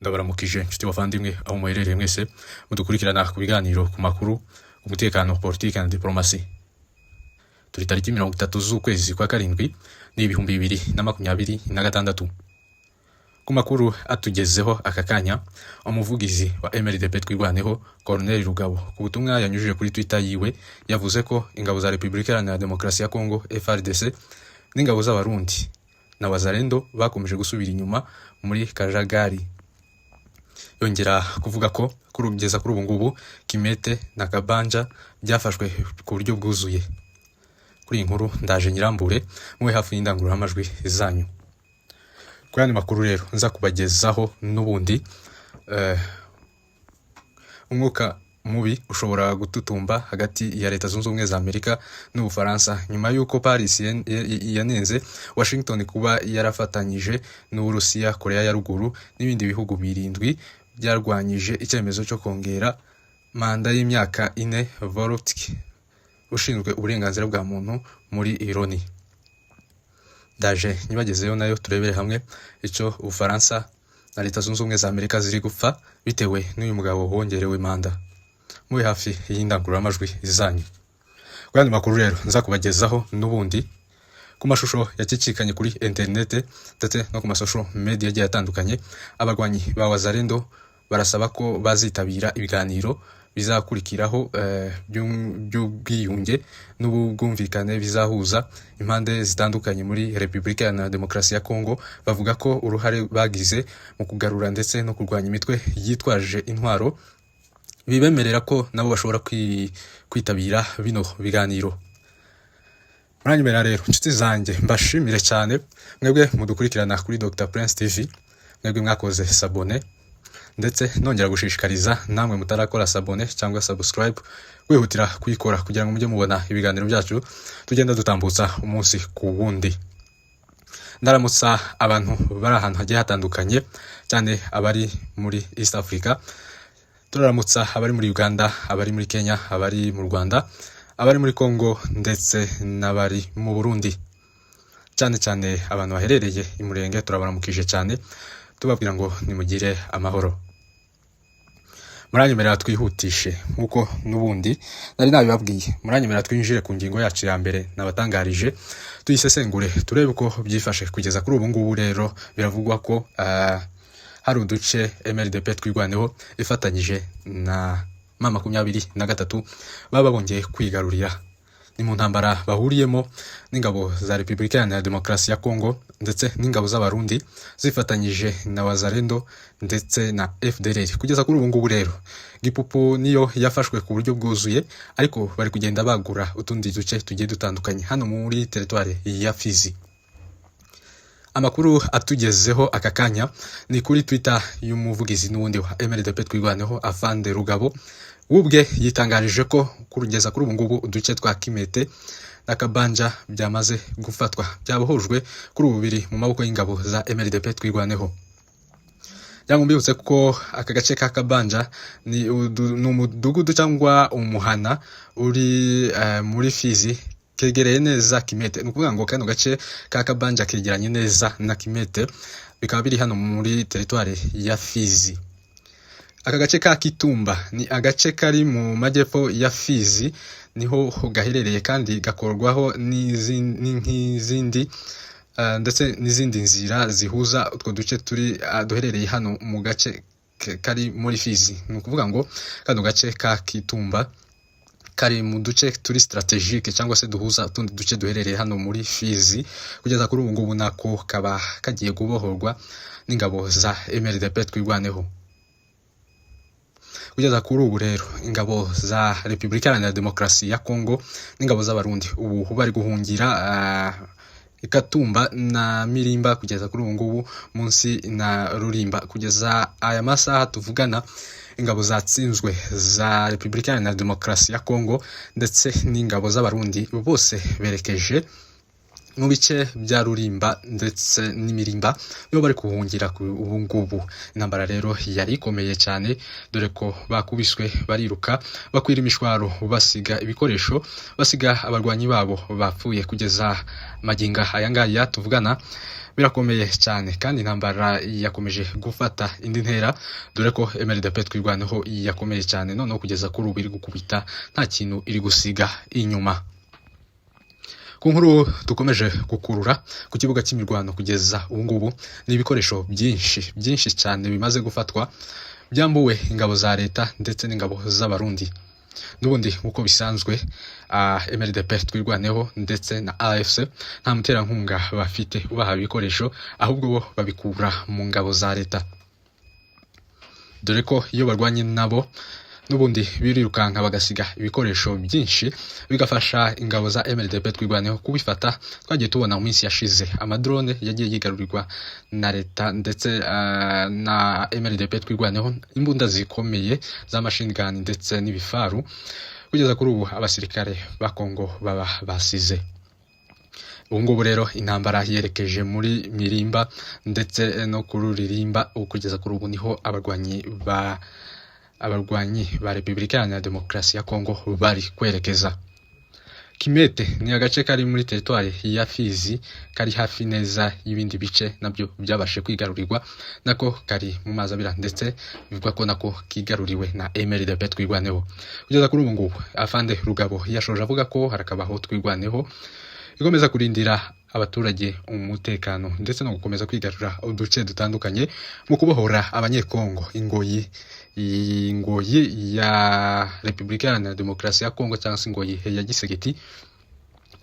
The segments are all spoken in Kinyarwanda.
Ndabaramukije inshuti bavandimwe aho muherereye mwese mudukurikirana ku biganiro ku makuru umutekano politiki na diplomasi. Turi tariki 30 z'ukwezi kwa karindwi n'ibihumbi 2026. Ku makuru atugezeho aka kanya, umuvugizi wa MRDP Twirwaneho Colonel Rugabo ku butumwa yanyujije kuri Twitter yiwe yavuze ko ingabo za Repubulika Iharanira Demokarasi ya Kongo FARDC n'ingabo z'abarundi na Wazalendo bakomeje gusubira inyuma muri kajagari. Yongera kuvuga ko kugeza kuri ubu ngubu Kimete na Kabanja byafashwe ku buryo bwuzuye. Kuri iyi nkuru ndaje nyirambure mwe hafi y'indangururamajwi zanyu. Kuri andi makuru rero nza kubagezaho n'ubundi umwuka mubi ushobora gututumba hagati ya Leta Zunze Ubumwe za Amerika n'Ubufaransa nyuma y'uko Paris yanenze Washington kuba yarafatanyije n'Uburusiya, Korea ya Ruguru n'ibindi bihugu birindwi byarwanyije icyemezo cyo kongera manda y'imyaka 4 Volodymyr ushinzwe uburenganzira bwa muntu muri Ironi. Ndaje nyibagezeyo nayo turebere hamwe icyo Ubufaransa na Leta Zunze Ubumwe za Amerika ziri gupfa bitewe n'uyu mugabo wongerewe manda. Muri hafi y'indangururamajwi zanyu. Kandi makuru rero nza kubagezaho n'ubundi ku mashusho yakikikanye kuri internet ndetse no ku masosho media agiye atandukanye. Abarwanyi ba Wazalendo barasaba ko bazitabira ibiganiro bizakurikiraho by'ubwiyunge n'ubwumvikane bizahuza impande zitandukanye muri Repubulika Iharanira Demokarasi ya Kongo. Bavuga ko uruhare bagize mu kugarura ndetse no kurwanya imitwe yitwaje intwaro bibemerera ko nabo bashobora kwitabira bino biganiro. Muranyumera rero inshuti zanjye mbashimire cyane mwebwe mudukurikirana kuri Dr Prince TV, mwebwe mwakoze sabone ndetse nongera gushishikariza namwe mutarakora sabone cyangwa subscribe kwihutira kuyikora kugira ngo mujye mubona ibiganiro byacu tugenda dutambutsa umunsi ku wundi. Ndaramutsa abantu bari ahantu hagiye hatandukanye cyane abari muri East Africa, turaramutsa abari muri Uganda, abari muri Kenya, abari mu Rwanda, abari muri Kongo ndetse n'abari mu Burundi. Cyane cyane abantu baherereye i Murenge turabaramukije cyane tubabwira ngo nimugire amahoro. Muranyemera twihutishe nkuko nubundi nari nabibabwiye. Muranyemera twinjire ku ngingo yacu ya mbere nabatangarije tuyisesengure turebe uko byifashe kugeza kuri ubu ngubu. Rero biravugwa ko hari uduce MRDP Twirwaneho ifatanyije na M23 baba bongeye kwigarurira. Ni mu ntambara bahuriyemo n'ingabo za Repubulika Iharanira Demokarasi ya Kongo ndetse n'ingabo z'abarundi zifatanyije na Wazalendo ndetse na FDLR. Kugeza kuri ubu ngubu rero Gipupu niyo yafashwe ku buryo bwuzuye, ariko bari kugenda bagura utundi duce tugiye dutandukanye hano muri territoire ya Fizi. Amakuru atugezeho aka kanya ni kuri Twitter y'umuvugizi n'ubundi wa MRDP Twirwaneho Afande Rugabo. Ubwe yitangarije ko kugeza kuri ubu ngubu uduce twa Kimete na Kabanja byamaze gufatwa, byabohojwe kuri ubu biri mu maboko y'ingabo za MRDP Twirwaneho. Byangumbyutse ko aka gace ka Kabanja ni umudugudu cyangwa umuhana uri muri Fizi kegereye neza Kimete. Nukuvuga ngo kano gace ka Kabanja kegeranye neza na Kimete, bikaba biri hano muri territoire ya Fizi. Aka gace ka Kitumba ni agace kari mu majyepfo ya Fizi, niho gaherereye kandi gakorwaho n'izindi ndetse n'izindi nzira zihuza utwo duce turi duherereye hano mu gace kari muri Fizi. Nukuvuga ngo kano gace ka Kitumba kari mu duce turi strategique cyangwa se duhuza utundi duce duherereye hano muri Fizi. Kugeza kuri ubu ngubu nako kaba kagiye gubohorwa n'ingabo za MRDP Twirwaneho. Kugeza kuri ubu rero ingabo za Repubulika Iharanira Demokarasi ya Kongo n'ingabo z'abarundi ubu bari guhungira Ikatumba na Mirimba. Kugeza kuri ubu ngubu munsi na Rurimba. Kugeza aya masaha tuvugana ingabo zatsinzwe za Repubulika Iharanira Demokarasi ya Kongo ndetse n'ingabo z'abarundi bose berekeje mu bice bya Rurimba ndetse n'Imirimba, nibo bari kuhungira ubu ngubu. Intambara rero yari ikomeye cyane dore ko bakubiswe bariruka bakwira imishwaro basiga ibikoresho, basiga abarwanyi babo bapfuye. Kugeza maginga aya ngaya tuvugana birakomeye cyane kandi intambara yakomeje gufata indi ntera dore ko MLDP twirwaneho yakomeye cyane noneho kugeza kuri ubu iri gukubita nta kintu iri gusiga inyuma. Ku nkuru dukomeje gukurura ku kibuga cy'imirwano kugeza ubu ngubu ni ibikoresho byinshi cyane bimaze gufatwa byambuwe ingabo za leta ndetse n'ingabo z'abarundi. N'ubundi uko bisanzwe MLDP twirwaneho ndetse na AFC nta muterankunga bafite ubaha ibikoresho ahubwo bo babikura mu ngabo za leta, dore ko iyo barwanye nabo n'ubundi birirukanka bagasiga ibikoresho byinshi bigafasha ingabo za MLDP twirwaneho kubifata. Twagiye tubona mu minsi yashize amadrone yagiye yigarurirwa na leta ndetse na MLDP twirwaneho, imbunda zikomeye za machine gun ndetse n'ibifaru. Kugeza kuri ubu abasirikare ba Kongo baba basize. Ubu ngubu rero intambara yerekeje muri Mirimba ndetse no kururirimba. Kugeza kuri ubu niho abarwanyi ba Repubulika Iharanira Demokarasi ya Kongo bari kwerekeza. Kimete ni agace kari muri teritwari ya Fizi kari hafi neza y'ibindi bice nabyo byabashe kwigarurirwa, nako kari mu mazi abira ndetse bivuga ko nako kigaruriwe na MLDP twirwaneho. Kugeza kuri ubu ngubu Afande Rugabo yashoje avuga ko harakabaho twirwaneho ikomeza kurindira abaturage umutekano ndetse no gukomeza kwigarura uduce dutandukanye mu kubohora abanyekongo ingoyi ya Repubulika Iharanira Demokarasi ya Kongo cyangwa se ingoyi ya Gisegeti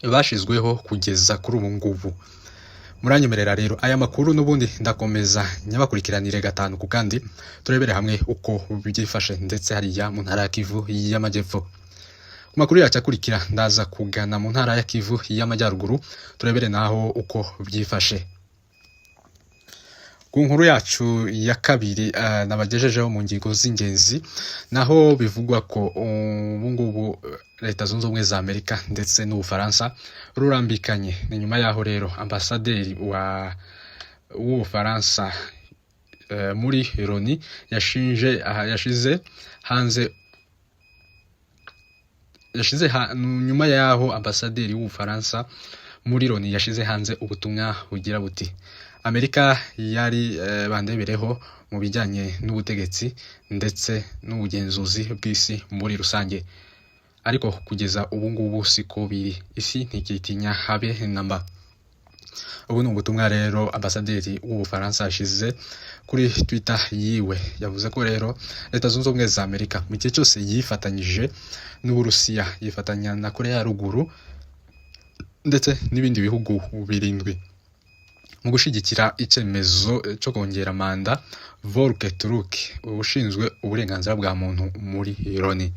bashizweho kugeza kuri ubu ngubu. Muranyemerera rero aya makuru n'ubundi ndakomeza nyabakurikiranire gatanu ku kandi turebere hamwe uko byifashe ndetse hariya mu ntara ya Kivu y'Amajyepfo. Ku makuru yacakurikira ndaza kugana mu ntara ya Kivu y'Amajyaruguru turebere naho uko byifashe. Ku nkuru yacu ya kabiri nabagejejeho mu ngingo z'ingenzi naho bivugwa ko ubu ngubu Leta Zunze Ubumwe za Amerika ndetse n'Ubufaransa rurambikanye. Ni nyuma yaho rero ambasaderi w'Ubufaransa muri Loni nyuma yaho ambasaderi w'Ubufaransa muri Loni yashize hanze ubutumwa bugira buti Amerika yari bandebereho mu bijyanye n'ubutegetsi ndetse n'ubugenzuzi bw'isi muri rusange, ariko kugeza ubu ngubu siko biri, isi ntikitinya habe namba. Ubu ni ubutumwa rero ambasaderi w'Ubufaransa yashize kuri Twitter yiwe. Yavuze ko rero Leta Zunze Ubumwe za Amerika mu gihe cyose yifatanyije n'Uburusiya, yifatanya na Korea ya Ruguru ndetse n'ibindi bihugu birindwi mu gushigikira icyemezo cyo kongera manda Volker Turk ushinzwe uburenganzira bwa muntu muri Loni.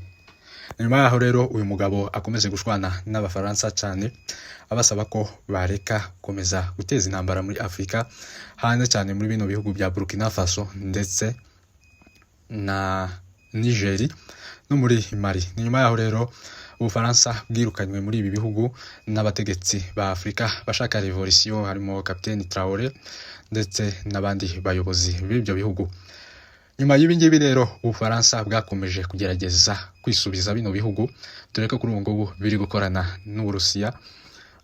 Nyuma yaho rero uyu mugabo akomeze gushwana n'Abafaransa cyane abasaba ko bareka komeza guteza intambara muri Afrika, hanze cyane muri bino bihugu bya Burkina Faso ndetse na Niger no muri Mali. Nyuma yaho rero Ubufaransa bwirukanywe muri ibi bihugu n'abategetsi ba Afrika bashaka revolution, harimo Capitaine Traoré ndetse n'abandi bayobozi b'ibyo bihugu. Nyuma y'ibi ngibi rero Ubufaransa bwakomeje kugerageza kwisubiza bino bihugu, dore ko kuri ubu ngubu biri gukorana n'Uburusiya,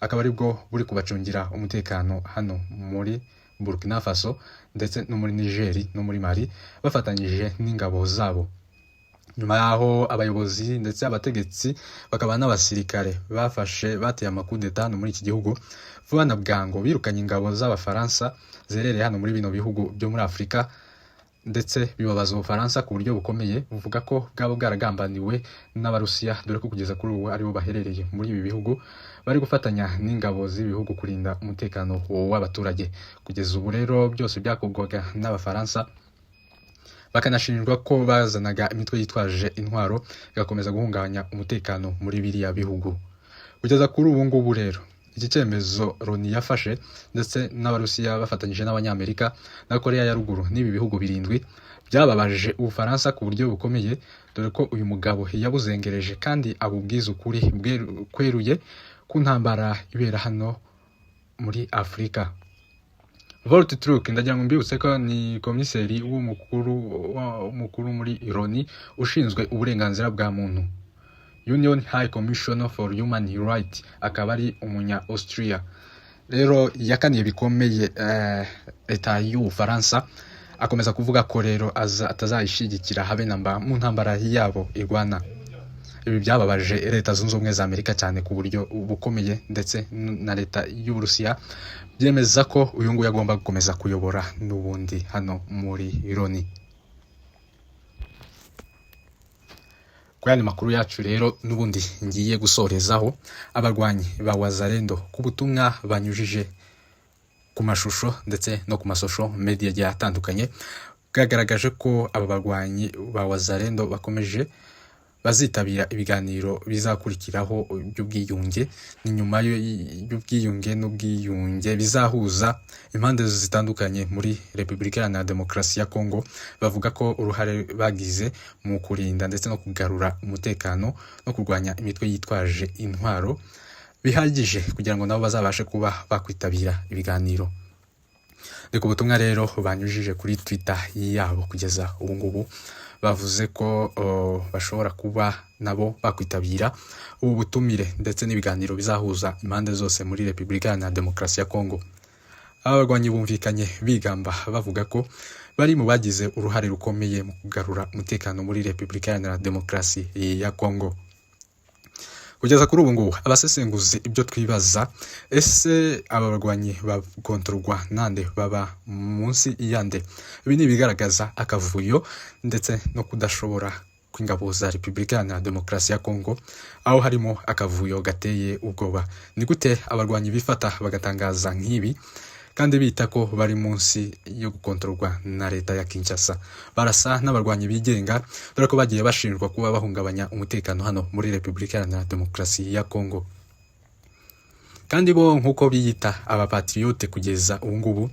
akaba aribwo buri kubacungira umutekano hano muri Burkina Faso ndetse no muri Niger no muri Mali bafatanyije n'ingabo zabo. Nyuma yaho abayobozi ndetse abategetsi bakaba n'abasirikare bateye amakudeta muri iki gihugu, vuba na bwango birukanye ingabo z'Abafaransa zerereye hano muri bino bihugu byo muri Afrika, ndetse bibabaza Ubufaransa ku buryo bukomeye, buvuga ko bwaba bwaragambaniwe n'Abarusiya, dore ko kugeza kuri ubu aribo baherereye muri ibi bihugu bari gufatanya n'ingabo z'ibihugu kurinda umutekano w'abaturage. Kugeza ubu rero byose byakorwaga n'Abafaransa, bakanashinjwa ko bazanaga imitwe yitwaje intwaro igakomeza guhungabanya umutekano muri biriya bihugu. Kugeza kuri ubu ngubu rero iki cyemezo Loni yafashe ndetse n'Abarusiya bafatanyije n'Abanyamerika na Korea ya Ruguru n'ibi bihugu birindwi byababaje Ubufaransa ku buryo bukomeye, dore ko uyu mugabo yabuzengereje kandi abubwiza ukuri kweruye ku ntambara ibera hano muri Afrika. Volker Turk ndagira ngo mbibutse ko ni komiseri w'umukuru muri Loni ushinzwe uburenganzira bwa muntu, Union High Commissioner for Human Rights, akaba ari umunya Austria. rero yakaniye bikomeye leta y'Ubufaransa, akomeza kuvuga ko rero atazayishigikira habe namba mu ntambara yabo irwana. Ibi byababaje leta zunze ubumwe za Amerika cyane ku buryo bukomeye, ndetse na leta y'Uburusiya byemeza ko uyu nguyu agomba gukomeza kuyobora n'ubundi hano muri Loni. Ku yandi makuru yacu rero n'ubundi ngiye gusorezaho, abarwanyi ba Wazalendo ku butumwa banyujije ku mashusho ndetse no ku masosho media agiye atandukanye, bwagaragaje ko aba barwanyi ba Wazalendo bakomeje bazitabira ibiganiro bizakurikiraho by'ubwiyunge. Ni nyuma y'ubwiyunge n'ubwiyunge bizahuza impande zitandukanye muri Repubulika Iharanira Demokarasi ya Kongo. Bavuga ko uruhare bagize mu kurinda ndetse no kugarura umutekano no kurwanya imitwe yitwaje intwaro bihagije kugira ngo nabo bazabashe kuba bakwitabira ibiganiro. Ku butumwa rero banyujije kuri Twitter yabo kugeza ubu ngubu, bavuze ko bashobora kuba nabo bakwitabira ubu butumire ndetse n'ibiganiro bizahuza impande zose muri Repubulika Iharanira Demokarasi ya Kongo. Abarwanyi bumvikanye bigamba bavuga ko bari mu bagize uruhare rukomeye mu kugarura umutekano muri Repubulika Iharanira Demokarasi ya Kongo. Kugeza kuri ubu ngubu abasesenguzi ibyo twibaza, ese aba barwanyi bakontorwa nande, baba munsi yande? Ibi ni bigaragaza akavuyo ndetse no kudashobora kw'ingabo za Repubulika Iharanira Demokarasi ya Kongo, aho harimo akavuyo gateye ubwoba. Ni gute abarwanyi bifata bagatangaza nk'ibi kandi bita ko bari munsi yo gukontorwa na leta ya Kinshasa? Barasa n'abarwanyi bigenga, dore ko bagiye bashinjwa kuba bahungabanya umutekano hano muri Repubulika Iharanira Demokarasi ya Kongo. Kandi bo nk'uko biyita abapatriote kugeza ubu ngubu,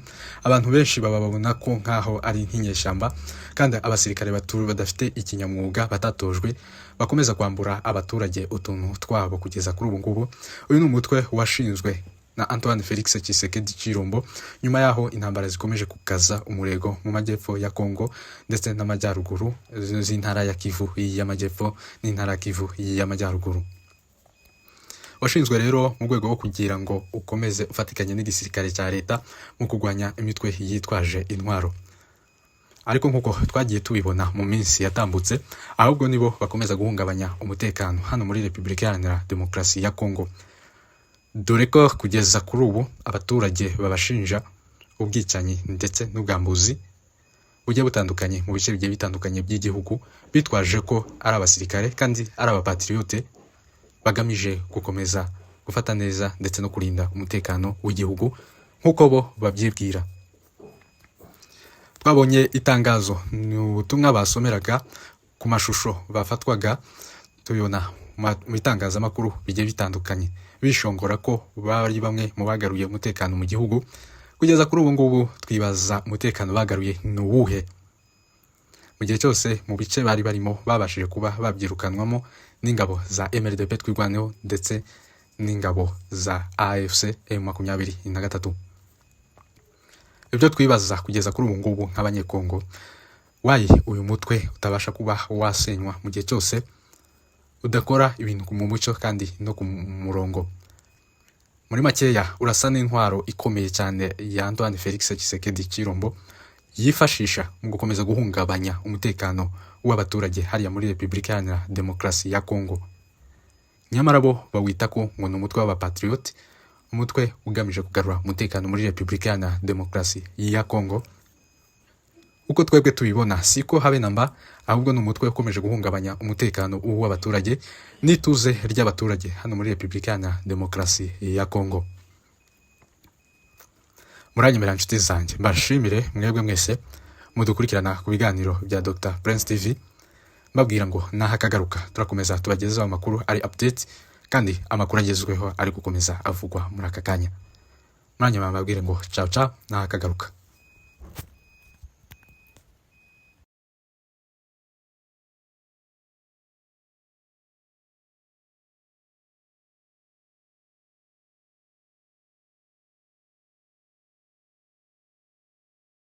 abantu benshi bababona ko nkaho ari nk'inyeshyamba, kandi abasirikare badafite ikinyamwuga batatojwe bakomeza kwambura abaturage utuntu twabo kugeza kuri ubu ngubu. Uyu ni umutwe washinzwe na Antoine Felix Tshisekedi Tshilombo nyuma yaho intambara zikomeje kukaza umurego mu majyepfo ya Kongo ndetse n'amajyaruguru z'intara ya Kivu y'amajyepfo n'intara ya Kivu y'amajyaruguru. Washinzwe rero mu rwego rwo kugira ngo ukomeze ufatikanye n'igisirikare cya leta mu kurwanya imitwe yitwaje intwaro. Ariko nk'uko twagiye tubibona mu minsi yatambutse, ahubwo nibo bakomeza guhungabanya umutekano hano muri Repubulika Iharanira Demokarasi ya Kongo. Dore ko kugeza kuri ubu abaturage babashinja ubwicanyi ndetse n'ubwambuzi bugiye butandukanye mu bice bigiye bitandukanye by'igihugu, bitwaje ko ari abasirikare kandi ari abapatriote bagamije gukomeza gufata neza ndetse no kurinda umutekano w'igihugu nk'uko bo babyibwira. Twabonye itangazo, ni ubutumwa basomeraga ku mashusho bafatwaga, tubibona mu itangazamakuru bigiye bitandukanye, bishongora ko bari bamwe mu bagaruye umutekano mu gihugu. Kugeza kuri ubu ngubu twibaza umutekano bagaruye ni uwuhe? Mu gihe cyose mu bice bari barimo babashije kuba babyirukanwamo n'ingabo za MLDP twirwaneho ndetse n'ingabo za AFC M23. Ibyo twibaza kugeza kuri ubu ngubu nk'abanyekongo, wayi uyu mutwe utabasha kuba wasenywa mu gihe cyose udakora ibintu mu mucyo kandi no ku murongo. Muri makeya urasa n'intwaro ikomeye cyane ya Antoine Felix Tshisekedi Tshilombo yifashisha mu gukomeza guhungabanya umutekano w'abaturage hariya muri Repubulika Iharanira Demokarasi ya Kongo. Nyamara bo bawita ko ngo ni umutwe w'abapatriote, umutwe ugamije kugarura umutekano muri Repubulika Iharanira Demokarasi ya Kongo. Uko twebwe tubibona siko habe namba, ahubwo ni umutwe ukomeje guhungabanya umutekano w'abaturage n'ituze ry'abaturage hano muri Repubulika Iharanira Demokarasi ya Kongo. Muranyemera nshuti zanjye, mbashimire mwebwe mwese mudukurikirana ku biganiro bya Dr Prince TV, mbabwira ngo nahakagaruka turakomeza tubagezaho amakuru ari update kandi amakuru agezweho ari gukomeza avugwa muri aka kanya. Muranyemera mbabwire ngo ciao ciao, nahakagaruka.